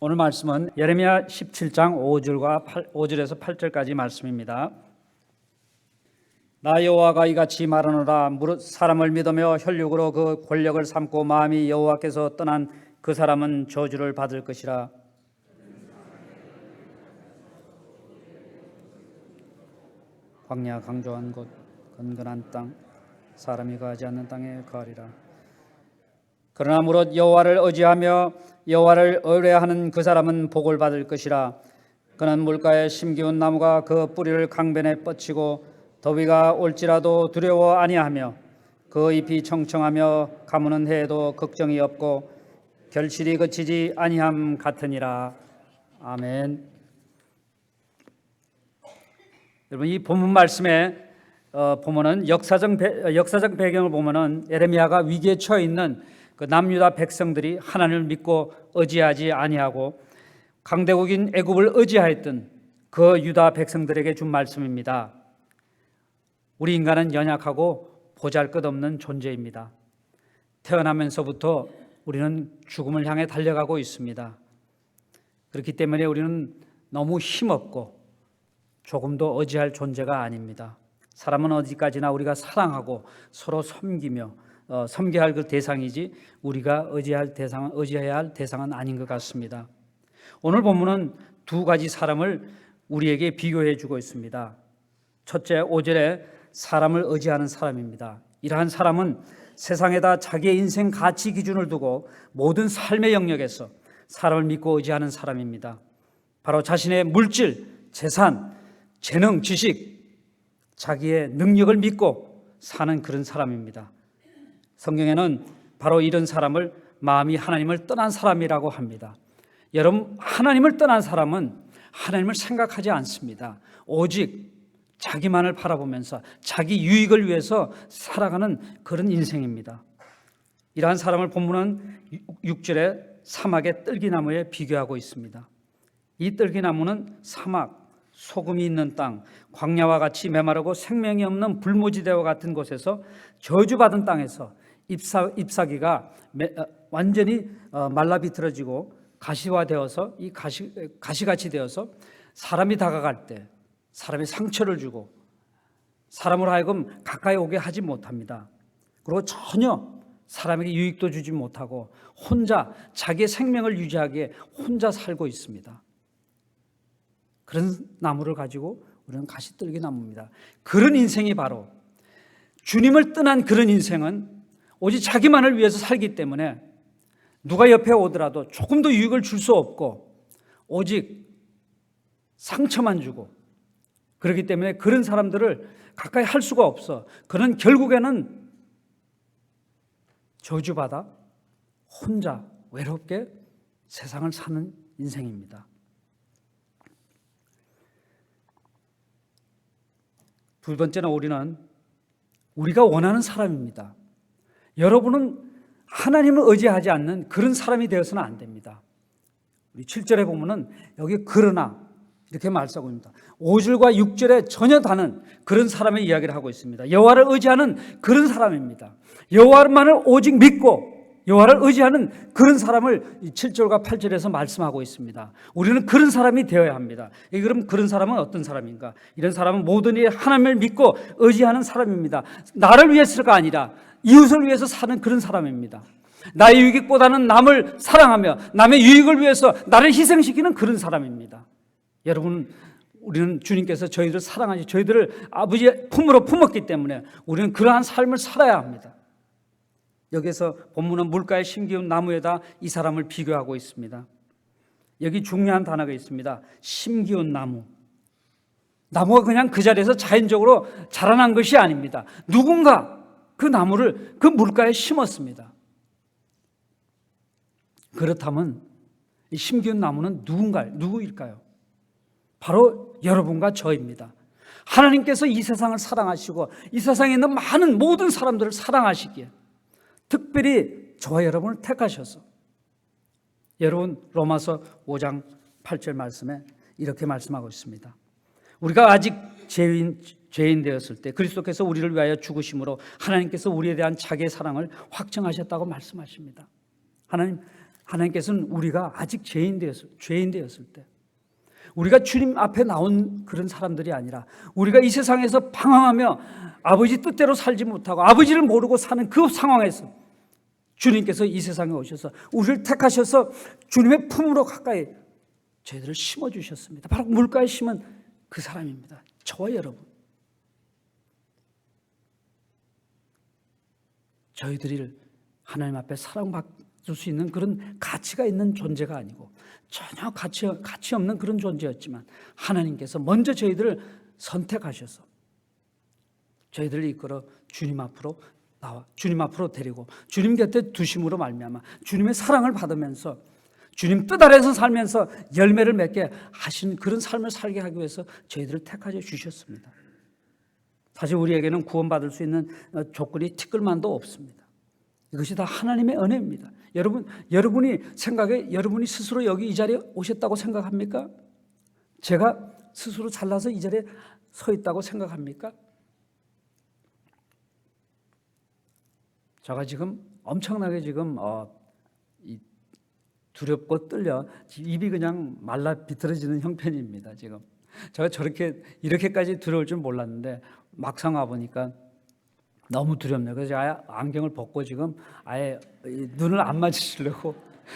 오늘 말씀은 예레미야 17장 5절에서 8절까지 말씀입니다. 나 여호와가 이같이 말하노라. 무릇 사람을 믿으며 혈육으로 그 권력을 삼고 마음이 여호와께서 떠난 그 사람은 저주를 받을 것이라. 광야 강조한 곳 건건한 땅 사람이 거하지 않는 땅에 거하리라. 그러나 무릇 여호와를 의지하며 여호와를 의뢰하는 그 사람은 복을 받을 것이라. 그는 물가에 심기운 나무가 그 뿌리를 강변에 뻗치고 더위가 올지라도 두려워 아니하며 그 잎이 청청하며 가무는 해에도 걱정이 없고 결실이 그치지 아니함 같으니라. 아멘. 여러분, 이 본문 말씀에 보면은 역사적 배경을 보면은 예레미야가 위기에 처해 있는 그 남유다 백성들이 하나님을 믿고 의지하지 아니하고 강대국인 애굽을 의지하였던 그 유다 백성들에게 준 말씀입니다. 우리 인간은 연약하고 보잘것없는 존재입니다. 태어나면서부터 우리는 죽음을 향해 달려가고 있습니다. 그렇기 때문에 우리는 너무 힘없고 조금도 의지할 존재가 아닙니다. 사람은 어디까지나 우리가 사랑하고 서로 섬기며 섬겨야 할 그 대상이지 우리가 의지해야 할 대상은 아닌 것 같습니다. 오늘 본문은 두 가지 사람을 우리에게 비교해 주고 있습니다. 첫째, 5절에 사람을 의지하는 사람입니다. 이러한 사람은 세상에다 자기의 인생 가치 기준을 두고 모든 삶의 영역에서 사람을 믿고 의지하는 사람입니다. 바로 자신의 물질, 재산, 재능, 지식, 자기의 능력을 믿고 사는 그런 사람입니다. 성경에는 바로 이런 사람을 마음이 하나님을 떠난 사람이라고 합니다. 여러분, 하나님을 떠난 사람은 하나님을 생각하지 않습니다. 오직 자기만을 바라보면서 자기 유익을 위해서 살아가는 그런 인생입니다. 이러한 사람을 본문은 6절에 사막의 뜰기나무에 비교하고 있습니다. 이 뜰기나무는 사막, 소금이 있는 땅, 광야와 같이 메마르고 생명이 없는 불모지대와 같은 곳에서 저주받은 땅에서 잎사귀가 완전히 말라 비틀어지고 가시화되어서 이 가시같이 되어서 사람이 다가갈 때 사람이 상처를 주고 사람으로 하여금 가까이 오게 하지 못합니다. 그리고 전혀 사람에게 유익도 주지 못하고 혼자 자기의 생명을 유지하기에 혼자 살고 있습니다. 그런 나무를 가지고 우리는 가시떨기 나무입니다. 그런 인생이 바로 주님을 떠난 그런 인생은 오직 자기만을 위해서 살기 때문에 누가 옆에 오더라도 조금도 유익을 줄 수 없고 오직 상처만 주고, 그렇기 때문에 그런 사람들을 가까이 할 수가 없어. 그는 결국에는 저주받아 혼자 외롭게 세상을 사는 인생입니다. 두 번째는 우리가 원하는 사람입니다. 여러분은 하나님을 의지하지 않는 그런 사람이 되어서는 안 됩니다. 우리 7절에 보면은 여기 그러나 이렇게 말씀하고 있습니다. 5절과 6절에 전혀 다른 그런 사람의 이야기를 하고 있습니다. 여호와를 의지하는 그런 사람입니다. 여호와만을 오직 믿고 여호와를 의지하는 그런 사람을 7절과 8절에서 말씀하고 있습니다. 우리는 그런 사람이 되어야 합니다. 그럼 그런 사람은 어떤 사람인가? 이런 사람은 모든 일에 하나님을 믿고 의지하는 사람입니다. 나를 위해서가 아니라 이웃을 위해서 사는 그런 사람입니다. 나의 유익보다는 남을 사랑하며 남의 유익을 위해서 나를 희생시키는 그런 사람입니다. 여러분, 우리는 주님께서 저희들을 사랑하시, 저희들을 아버지의 품으로 품었기 때문에 우리는 그러한 삶을 살아야 합니다. 여기서 본문은 물가에 심기운 나무에다 이 사람을 비교하고 있습니다. 여기 중요한 단어가 있습니다. 심기운 나무. 나무가 그냥 그 자리에서 자연적으로 자라난 것이 아닙니다. 누군가 그 나무를 그 물가에 심었습니다. 그렇다면 이 심기운 나무는 누구일까요? 바로 여러분과 저입니다. 하나님께서 이 세상을 사랑하시고 이 세상에 있는 많은 모든 사람들을 사랑하시기에 특별히 저와 여러분을 택하셔서, 여러분 로마서 5장 8절 말씀에 이렇게 말씀하고 있습니다. 우리가 아직 죄인 되었을 때 그리스도께서 우리를 위하여 죽으심으로 하나님께서 우리에 대한 자기의 사랑을 확증하셨다고 말씀하십니다. 하나님께서는 우리가 아직 죄인 되었을 때, 우리가 주님 앞에 나온 그런 사람들이 아니라 우리가 이 세상에서 방황하며 아버지 뜻대로 살지 못하고 아버지를 모르고 사는 그 상황에서 주님께서 이 세상에 오셔서 우리를 택하셔서 주님의 품으로 가까이 저희들을 심어주셨습니다. 바로 물가에 심은 그 사람입니다. 저와 여러분. 저희들이 하나님 앞에 사랑받을 수 있는 그런 가치가 있는 존재가 아니고 전혀 가치 없는 그런 존재였지만 하나님께서 먼저 저희들을 선택하셔서 저희들을 이끌어 주님 앞으로 데리고 주님 곁에 두심으로 말미암아 주님의 사랑을 받으면서 주님 뜻 아래서 살면서 열매를 맺게 하신 그런 삶을 살게 하기 위해서 저희들을 택하여 주셨습니다. 사실 우리에게는 구원받을 수 있는 조건이 티끌만도 없습니다. 이것이 다 하나님의 은혜입니다. 여러분이 여러분이 스스로 여기 이 자리에 오셨다고 생각합니까? 제가 스스로 잘나서 이 자리에 서 있다고 생각합니까? 제가 지금 엄청나게 두렵고 떨려 입이 그냥 말라 비틀어지는 형편입니다. 지금 제가 이렇게까지 두려울 줄 몰랐는데 막상 와 보니까 너무 두렵네요. 그래서 아예 안경을 벗고 지금 아예 눈을 안 맞으시려고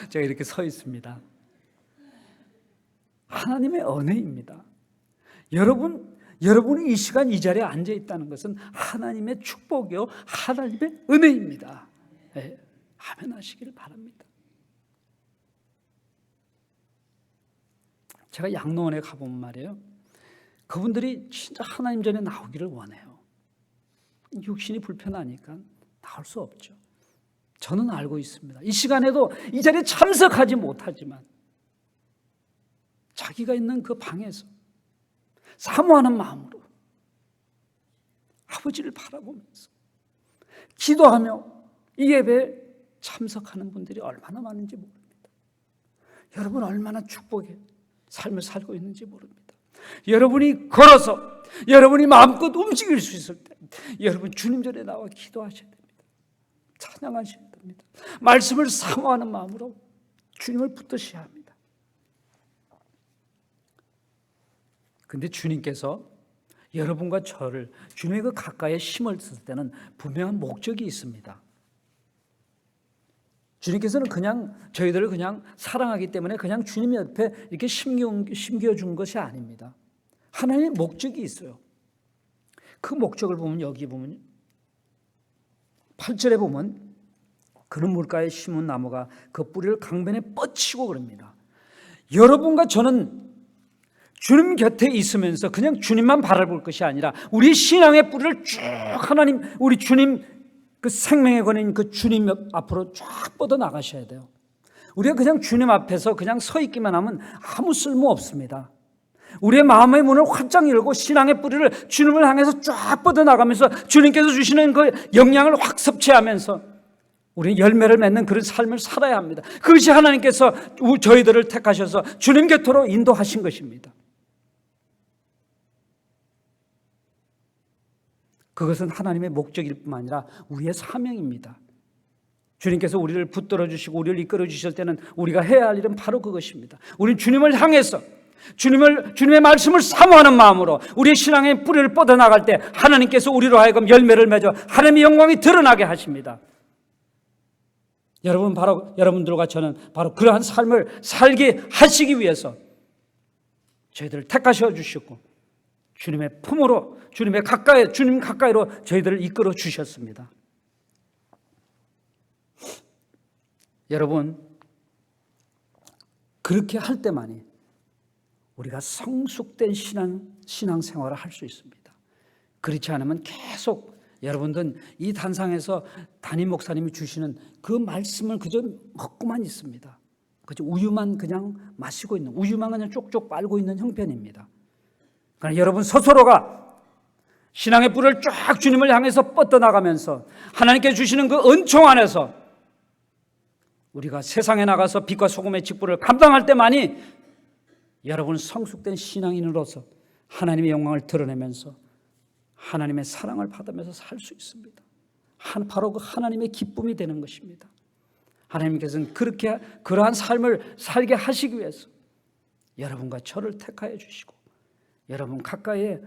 제가 이렇게 서 있습니다. 하나님의 은혜입니다. 여러분이 이 시간 이 자리에 앉아 있다는 것은 하나님의 축복이요, 하나님의 은혜입니다. 네, 아멘 하시기를 바랍니다. 제가 양로원에 가보면 말이에요, 그분들이 진짜 하나님 전에 나오기를 원해요. 육신이 불편하니까 나올 수 없죠. 저는 알고 있습니다. 이 시간에도 이 자리에 참석하지 못하지만 자기가 있는 그 방에서 사모하는 마음으로 아버지를 바라보면서 기도하며 이 예배에 참석하는 분들이 얼마나 많은지 모릅니다. 여러분 얼마나 축복의 삶을 살고 있는지 모릅니다. 여러분이 걸어서 여러분이 마음껏 움직일 수 있을 때 여러분 주님 전에 나와 기도하셔야 됩니다. 찬양하셔야 됩니다. 말씀을 사모하는 마음으로 주님을 붙드셔야 합니다. 그런데 주님께서 여러분과 저를 주님의 그 가까이에 심었을 때는 분명한 목적이 있습니다. 주님께서는 그냥 저희들을 그냥 사랑하기 때문에 그냥 주님 옆에 이렇게 심겨준 것이 아닙니다. 하나님의 목적이 있어요. 그 목적을 보면 여기 보면 8절에 보면 그는 물가에 심은 나무가 그 뿌리를 강변에 뻗치고 그럽니다. 여러분과 저는 주님 곁에 있으면서 그냥 주님만 바라볼 것이 아니라 우리 신앙의 뿌리를 쭉 우리 주님 그 생명의 권인 그 주님 앞으로 쫙 뻗어 나가셔야 돼요. 우리가 그냥 주님 앞에서 그냥 서 있기만 하면 아무 쓸모 없습니다. 우리의 마음의 문을 활짝 열고 신앙의 뿌리를 주님을 향해서 쫙 뻗어 나가면서 주님께서 주시는 그 영향을 확 섭취하면서 우리는 열매를 맺는 그런 삶을 살아야 합니다. 그것이 하나님께서 저희들을 택하셔서 주님 곁으로 인도하신 것입니다. 그것은 하나님의 목적일 뿐만 아니라 우리의 사명입니다. 주님께서 우리를 붙들어 주시고 우리를 이끌어 주실 때는 우리가 해야 할 일은 바로 그것입니다. 우리는 주님을 향해서 주님의 말씀을 사모하는 마음으로 우리의 신앙의 뿌리를 뻗어나갈 때 하나님께서 우리로 하여금 열매를 맺어 하나님의 영광이 드러나게 하십니다. 여러분들과 저는 바로 그러한 삶을 살게 하시기 위해서 저희들을 택하셔 주셨고 주님의 품으로 주님 가까이로 저희들을 이끌어 주셨습니다. 여러분, 그렇게 할 때만이 우리가 성숙된 신앙생활을 할 수 있습니다. 그렇지 않으면 계속 여러분들은 이 단상에서 담임 목사님이 주시는 그 말씀을 그저 먹고만 있습니다. 그저 우유만 그냥 마시고 있는, 우유만 그냥 쪽쪽 빨고 있는 형편입니다. 그러나 여러분 스스로가 신앙의 뿔을 쫙 주님을 향해서 뻗어나가면서 하나님께 주시는 그 은총 안에서 우리가 세상에 나가서 빛과 소금의 직분을 감당할 때만이 여러분 성숙된 신앙인으로서 하나님의 영광을 드러내면서 하나님의 사랑을 받으면서 살 수 있습니다. 바로 그 하나님의 기쁨이 되는 것입니다. 하나님께서는 그러한 삶을 살게 하시기 위해서 여러분과 저를 택하여 주시고 여러분 가까이에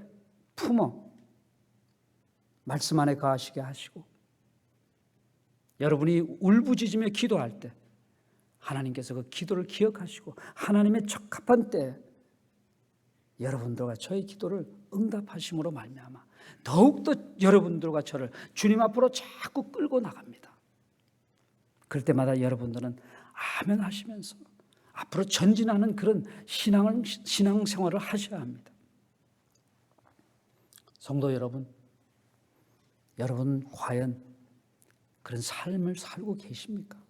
품어 말씀 안에 거하시게 하시고 여러분이 울부짖으며 기도할 때 하나님께서 그 기도를 기억하시고 하나님의 적합한 때에 여러분들과 저의 기도를 응답하심으로 말미암아 더욱더 여러분들과 저를 주님 앞으로 자꾸 끌고 나갑니다. 그럴 때마다 여러분들은 아멘 하시면서 앞으로 전진하는 그런 신앙생활을 하셔야 합니다. 성도 여러분, 여러분 과연 그런 삶을 살고 계십니까?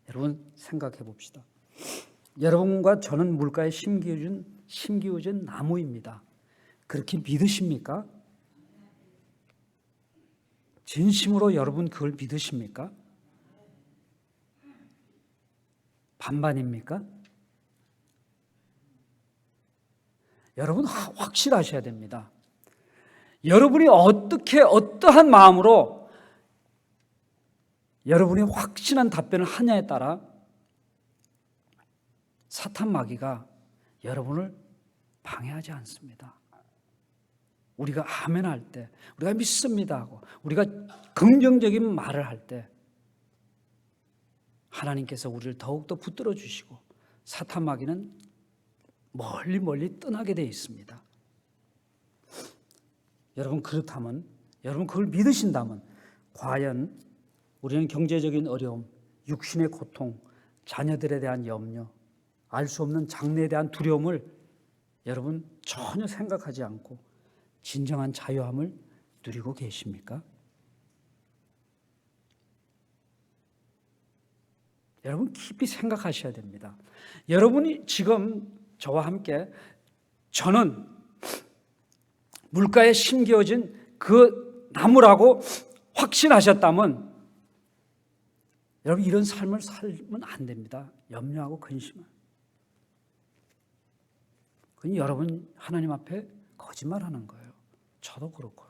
여러분 생각해 봅시다. 여러분과 저는 물가에 심기어진 나무입니다. 그렇게 믿으십니까? 진심으로 여러분 그걸 믿으십니까? 반반입니까? 여러분 확실하셔야 됩니다. 여러분이 어떠한 마음으로 여러분이 확신한 답변을 하냐에 따라 사탄 마귀가 여러분을 방해하지 않습니다. 우리가 아멘 할 때, 우리가 믿습니다 하고 우리가 긍정적인 말을 할 때 하나님께서 우리를 더욱더 붙들어 주시고 사탄 마귀는 멀리 떠나게 되어 있습니다. 여러분 그렇다면, 여러분 그걸 믿으신다면 과연 우리는 경제적인 어려움, 육신의 고통, 자녀들에 대한 염려, 알 수 없는 장래에 대한 두려움을 여러분 전혀 생각하지 않고 진정한 자유함을 누리고 계십니까? 여러분 깊이 생각하셔야 됩니다. 여러분이 지금 저와 함께 저는 물가에 심겨진 그 나무라고 확신하셨다면 여러분 이런 삶을 살면 안 됩니다. 염려하고 근심은. 그건 여러분 하나님 앞에 거짓말하는 거예요. 저도 그렇고요.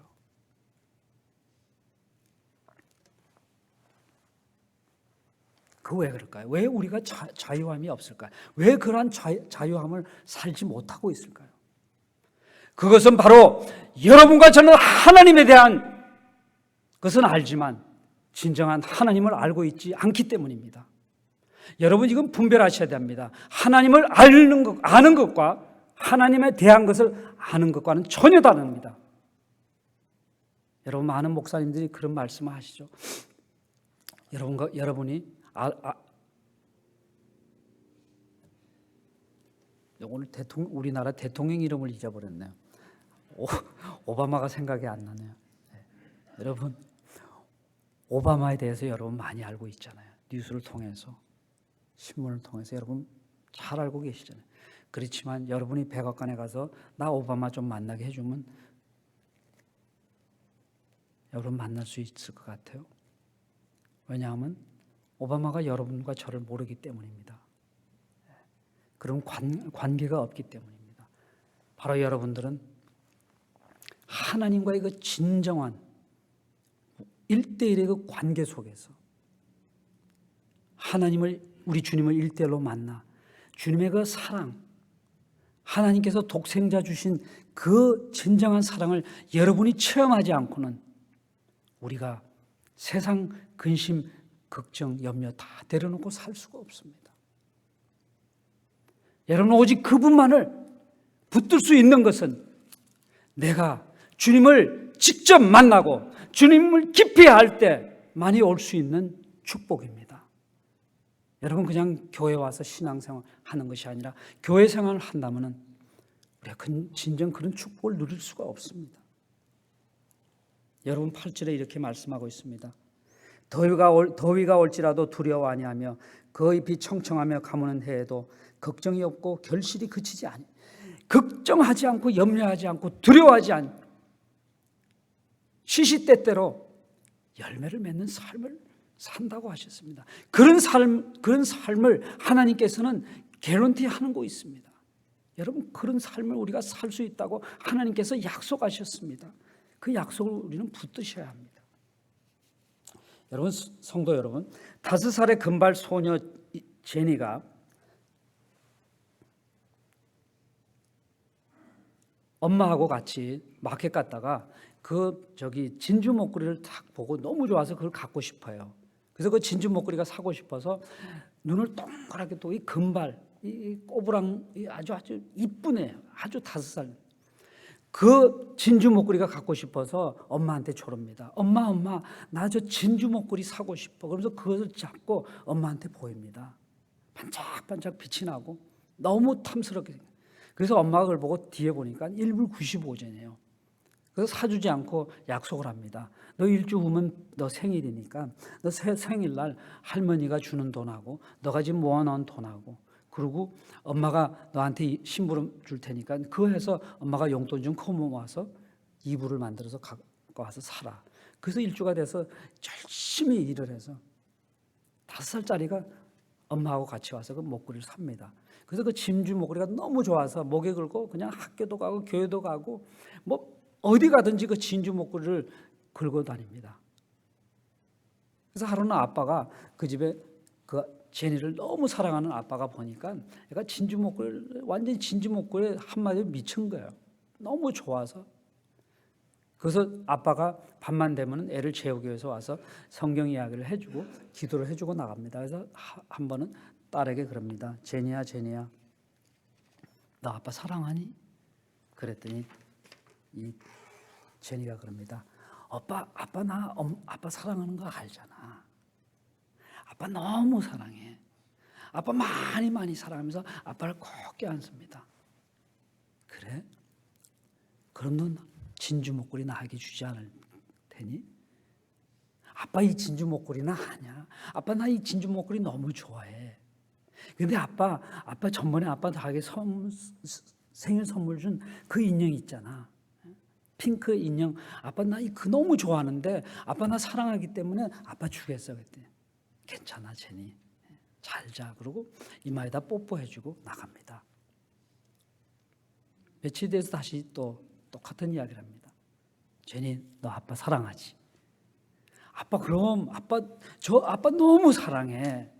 그 왜 그럴까요? 왜 우리가 자유함이 없을까요? 왜 그러한 자유함을 살지 못하고 있을까요? 그것은 바로 여러분과 저는 하나님에 대한 것은 알지만 진정한 하나님을 알고 있지 않기 때문입니다. 여러분 이건 분별하셔야 됩니다. 하나님을 아는 것과 하나님에 대한 것을 아는 것과는 전혀 다릅니다. 여러분 많은 목사님들이 그런 말씀을 하시죠. 여러분이 오늘 우리나라 대통령 이름을 잊어버렸네요. 오바마가 생각이 안 나네요. 네. 여러분 오바마에 대해서 여러분 많이 알고 있잖아요. 뉴스를 통해서 신문을 통해서 여러분 잘 알고 계시잖아요. 그렇지만 여러분이 백악관에 가서 나 오바마 좀 만나게 해주면 여러분 만날 수 있을 것 같아요. 왜냐하면 오바마가 여러분과 저를 모르기 때문입니다. 그런 관계가 없기 때문입니다. 바로 여러분들은 하나님과의 그 진정한 1대1의 그 관계 속에서 우리 주님을 1대1로 만나 주님의 그 사랑, 하나님께서 독생자 주신 그 진정한 사랑을 여러분이 체험하지 않고는 우리가 세상 근심, 걱정, 염려 다 내려놓고 살 수가 없습니다. 여러분 오직 그분만을 붙들 수 있는 것은 내가 주님을 직접 만나고 주님을 깊이 알 때만이 올 수 있는 축복입니다. 여러분 그냥 교회 와서 신앙생활 하는 것이 아니라 교회 생활을 한다면 우리가 진정 그런 축복을 누릴 수가 없습니다. 여러분 8절에 이렇게 말씀하고 있습니다. 더위가 올지라도 두려워 아니하며 그 잎이 청청하며 가무는 해에도 걱정이 없고 결실이 그치지 아니. 걱정하지 않고 염려하지 않고 두려워하지 않고 시시때때로 열매를 맺는 삶을 산다고 하셨습니다. 그런 삶을 하나님께서는 개런티하는 거 있습니다. 여러분 그런 삶을 우리가 살 수 있다고 하나님께서 약속하셨습니다. 그 약속을 우리는 붙드셔야 합니다. 여러분, 성도 여러분, 5살의 금발 소녀 제니가 엄마하고 같이 마켓 갔다가 진주 목걸이를 딱 보고 너무 좋아서 그걸 갖고 싶어요. 그래서 그 진주 목걸이가 사고 싶어서 눈을 동그랗게 또 이 금발, 이 꼬부랑, 아주 이쁘네요. 아주 5살. 그 진주 목걸이가 갖고 싶어서 엄마한테 조릅니다. 엄마, 나 저 진주 목걸이 사고 싶어. 그러면서 그것을 잡고 엄마한테 보입니다. 반짝반짝 빛이 나고 너무 탐스럽게. 그래서 엄마가 그걸 보고 뒤에 보니까 1불 95전이에요. 그래서 사주지 않고 약속을 합니다. 너 일주 후면 너 생일이니까 너 생일날 할머니가 주는 돈하고 너가 지금 모아놓은 돈하고 그리고 엄마가 너한테 심부름 줄 테니까 그거 해서 엄마가 용돈 좀 커 모아서 이불을 만들어서 갖고 와서 사라. 그래서 일주가 돼서 열심히 일을 해서 5살짜리가 엄마하고 같이 와서 그 목걸이를 삽니다. 그래서 그 진주 목걸이가 너무 좋아서 목에 걸고 그냥 학교도 가고 교회도 가고 뭐 어디 가든지 그 진주 목걸이를 걸고 다닙니다. 그래서 하루는 아빠가 그 집에 그 제니를 너무 사랑하는 아빠가 보니까 얘가 진주 목걸이 완전히 진주 목걸이에 한마디로 미친 거예요. 너무 좋아서. 그래서 아빠가 밤만 되면 애를 재우기 위해서 와서 성경 이야기를 해주고 기도를 해주고 나갑니다. 그래서 한 번은 딸에게 그럽니다. 제니야, 너 아빠 사랑하니? 그랬더니 이 제니가 그럽니다. 아빠 사랑하는 거 알잖아. 아빠 너무 사랑해. 아빠 많이 사랑하면서 아빠를 꼭 껴안습니다. 그래? 그럼 넌 진주 목걸이 나에게 주지 않을 테니? 아빠 이 진주 목걸이나 아냐? 아빠 나 이 진주 목걸이 너무 좋아해. 근데 아빠 전번에 아빠 나에게 생일 선물 준 그 인형 있잖아. 핑크 인형. 아빠 나 그 너무 좋아하는데 아빠 나 사랑하기 때문에 아빠 주겠어. 그랬더니 괜찮아 제니. 잘 자. 그러고 이마에다 뽀뽀해주고 나갑니다. 며칠 뒤에서 다시 또 똑같은 이야기를 합니다. 제니 너 아빠 사랑하지? 아빠 그럼 아빠 너무 사랑해.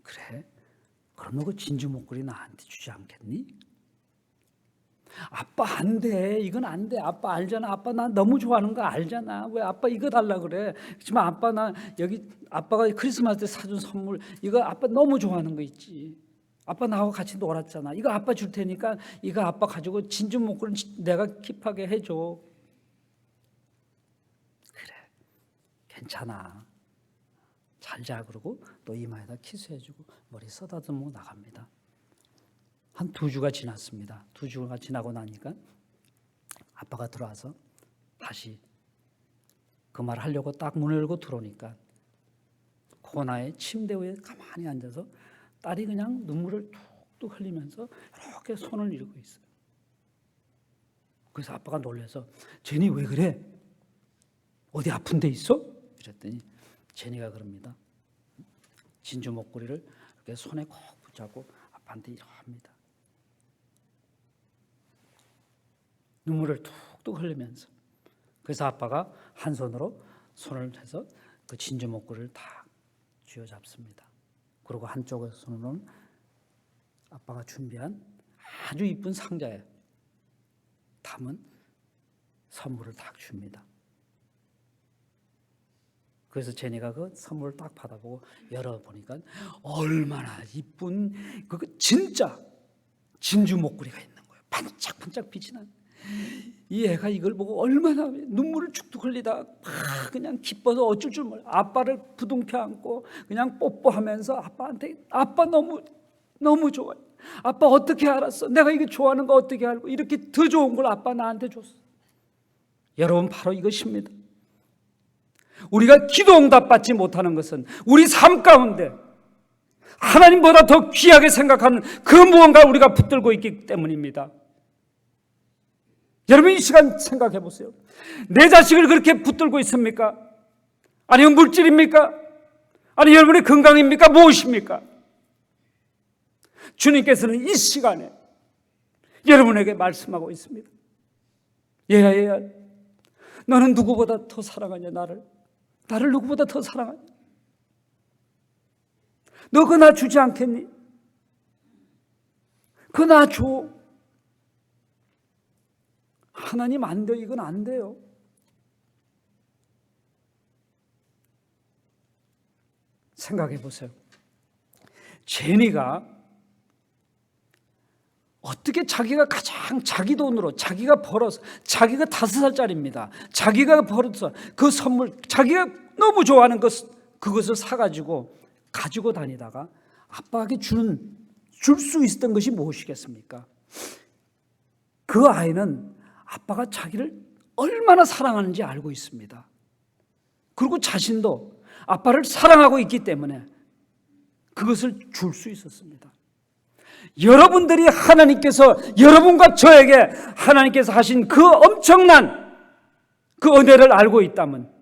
그래? 그럼 너 그 진주 목걸이 나한테 주지 않겠니? 아빠 안 돼. 이건 안 돼. 아빠 알잖아. 아빠 나 너무 좋아하는 거 알잖아. 왜 아빠 이거 달라 그래? 그렇지만 아빠 나 여기 아빠가 크리스마스 때 사준 선물 이거 아빠 너무 좋아하는 거 있지. 아빠 나하고 같이 놀았잖아. 이거 아빠 줄 테니까 이거 아빠 가지고 진주 목걸이 내가 킵하게 해줘. 그래. 괜찮아. 잘 자. 그러고 또 이마에다 키스해주고 머리 쓰다듬고 나갑니다. 한 2주가 지났습니다. 2주가 지나고 나니까 아빠가 들어와서 다시 그 말 하려고 딱 문을 열고 들어오니까 코너에 침대 위에 가만히 앉아서 딸이 그냥 눈물을 툭툭 흘리면서 이렇게 손을 이루고 있어요. 그래서 아빠가 놀라서 제니 왜 그래? 어디 아픈 데 있어? 이랬더니 제니가 그럽니다. 진주 목걸이를 이렇게 손에 꼭 붙잡고 아빠한테 이렇게 합니다. 눈물을 툭툭 흘리면서. 그래서 아빠가 한 손으로 손을 해서 그 진주 목걸이를 딱 쥐어잡습니다. 그리고 한쪽 손으로는 아빠가 준비한 아주 이쁜 상자에 담은 선물을 딱 줍니다. 그래서 제니가 그 선물을 딱 받아보고 열어보니까 얼마나 이쁜 그 진짜 진주 목걸이가 있는 거예요. 반짝반짝 빛이 나는. 이 애가 이걸 보고 얼마나 눈물을 축축 흘리다 그냥 기뻐서 어쩔 줄 몰라. 아빠를 부둥켜 안고 그냥 뽀뽀하면서 아빠한테 아빠 너무 좋아해. 아빠 어떻게 알았어? 내가 이거 좋아하는 거 어떻게 알고 이렇게 더 좋은 걸 아빠 나한테 줬어. 여러분 바로 이것입니다. 우리가 기도 응답받지 못하는 것은 우리 삶 가운데 하나님보다 더 귀하게 생각하는 그 무언가 우리가 붙들고 있기 때문입니다. 여러분 이 시간 생각해 보세요. 내 자식을 그렇게 붙들고 있습니까? 아니면 물질입니까? 아니 여러분의 건강입니까? 무엇입니까? 주님께서는 이 시간에 여러분에게 말씀하고 있습니다. 얘야 너는 누구보다 더 사랑하냐 나를? 나를 누구보다 더 사랑하니? 너 그거 나 주지 않겠니? 그거 나 줘. 하나님 안 돼요. 이건 안 돼요. 생각해 보세요. 제니가 어떻게 자기가 가장 자기 돈으로 자기가 벌어서, 자기가 5살짜리입니다. 자기가 벌어서 그 선물, 자기가 너무 좋아하는 그것을 사가지고 가지고 다니다가 아빠에게 줄 수 있었던 것이 무엇이겠습니까? 그 아이는 아빠가 자기를 얼마나 사랑하는지 알고 있습니다. 그리고 자신도 아빠를 사랑하고 있기 때문에 그것을 줄 수 있었습니다. 여러분들이 하나님께서 여러분과 저에게 하나님께서 하신 그 엄청난 그 은혜를 알고 있다면,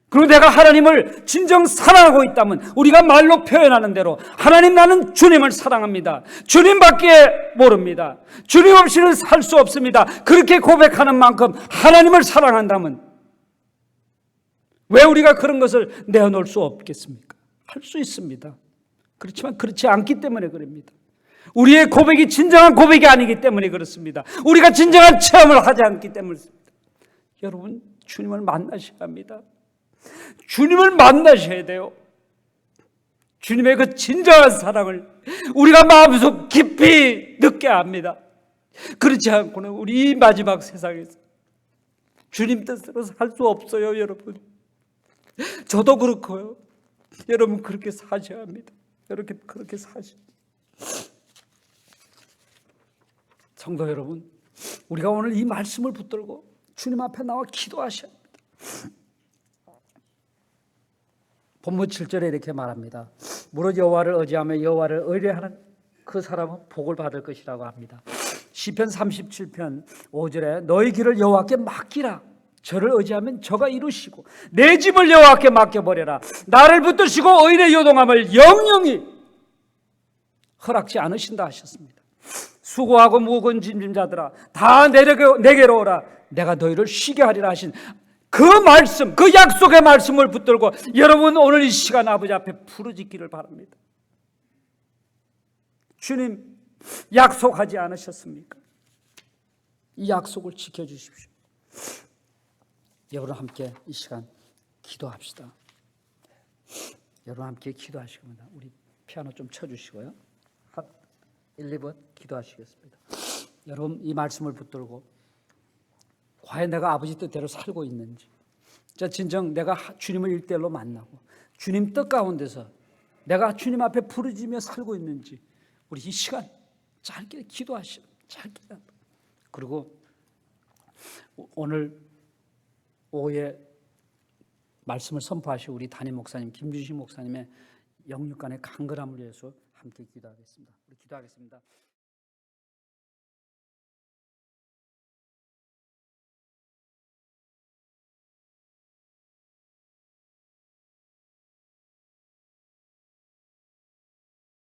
그리고 내가 하나님을 진정 사랑하고 있다면, 우리가 말로 표현하는 대로 하나님, 나는 주님을 사랑합니다, 주님밖에 모릅니다, 주님 없이는 살 수 없습니다, 그렇게 고백하는 만큼 하나님을 사랑한다면 왜 우리가 그런 것을 내어놓을 수 없겠습니까? 할 수 있습니다. 그렇지만 그렇지 않기 때문에 그럽니다. 우리의 고백이 진정한 고백이 아니기 때문에 그렇습니다. 우리가 진정한 체험을 하지 않기 때문에 그렇습니다. 여러분, 주님을 만나셔야 합니다. 주님을 만나셔야 돼요. 주님의 그 진정한 사랑을 우리가 마음속 깊이 느껴야 합니다. 그렇지 않고는 우리 이 마지막 세상에서 주님 뜻으로 살 수 없어요. 여러분, 저도 그렇고요. 여러분, 그렇게 사셔야 합니다. 여러분, 그렇게 사셔야 합니다. 성도 여러분, 우리가 오늘 이 말씀을 붙들고 주님 앞에 나와 기도하셔야 합니다. 본문 7절에 이렇게 말합니다. 무릇 여호와를 의지하며 여호와를 의뢰하는 그 사람은 복을 받을 것이라고 합니다. 시편 37편 5절에 너희 길을 여호와께 맡기라. 저를 의지하면 저가 이루시고 내 집을 여호와께 맡겨버려라. 나를 붙드시고 의인의 요동함을 영영히 허락지 않으신다 하셨습니다. 수고하고 무거운 짐진 자들아 다 내게로 오라. 내가 너희를 쉬게 하리라 하신 그 말씀, 그 약속의 말씀을 붙들고 여러분, 오늘 이 시간 아버지 앞에 부르짖기를 바랍니다. 주님, 약속하지 않으셨습니까? 이 약속을 지켜주십시오. 여러분 함께 이 시간 기도합시다. 여러분 함께 기도하시겠습니다. 우리 피아노 좀 쳐주시고요. 1, 2번 기도하시겠습니다. 여러분, 이 말씀을 붙들고 과연 내가 아버지 뜻대로 살고 있는지, 진정 내가 주님을 1대1로 만나고 주님 뜻 가운데서 내가 주님 앞에 부르짖으며 살고 있는지 우리 이 시간 짧게 기도하시오. 짧게. 그리고 오늘 오후에 말씀을 선포하시고 우리 담임 목사님 김주신 목사님의 영육간의 강건함을 위해서 함께 기도하겠습니다. 우리 기도하겠습니다.